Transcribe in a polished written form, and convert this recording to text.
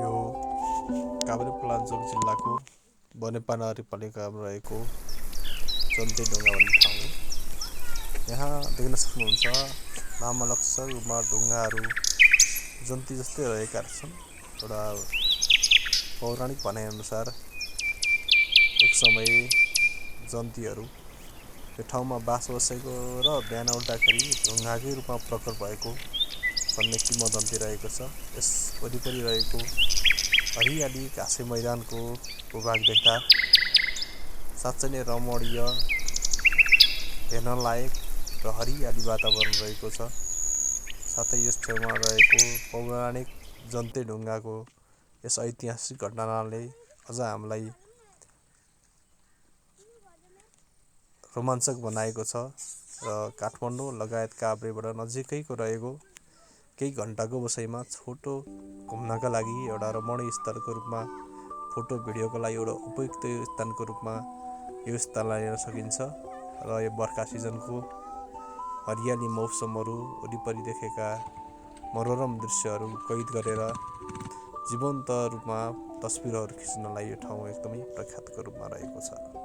यो काभ्रेपलाञ्चोक जिल्लाको बनेपाना नगरपालिकामा रहेको जन्तेढुङ्गा भन्ने ठाउँ हो। यहाँ देख्न सक्नुहुन्छ नामलक्ष रूपमा ढुङ्गाहरू जन्ती जस्तै रहेका छन्। एउटा पौराणिक भनाइअनुसार एक समय जन्तीहरू यो ठाउँमा बास बसेको र बिहान उठ्दाखेरि ढुङ्गाकै रूपमा प्रकट भएको भन्ने किंवदन्ती रहेको छ। यस वरिपरि रहेको हरियाली घाँसे मैदानको भूभाग देख्दा साँच्चै नै रमणीय, हेर्न लायक र हरियाली वातावरण रहेको छ। साथै यस छेउमा रहेको पौराणिक जन्तेढुङ्गाको यस ऐतिहासिक घटनाले अझ हामीलाई रोमाञ्चक बनाएको छ र काठमाडौँ लगायत काभ्रेबाट नजिकैको रहेको केही घन्टाको बसाइमा छोटो घुम्नका लागि एउटा रमणीय स्थलको रूपमा, फोटो भिडियोको लागि एउटा उपयुक्त स्थानको रूपमा यो स्थललाई लिन सकिन्छ। र यो बर्खा सिजनको हरियाली मौसमहरू वरिपरि देखेका मनोरम दृश्यहरू कैद गरेर जीवन्त रूपमा तस्बिरहरू खिच्नलाई यो ठाउँ एकदमै प्रख्यातको रूपमा रहेको छ।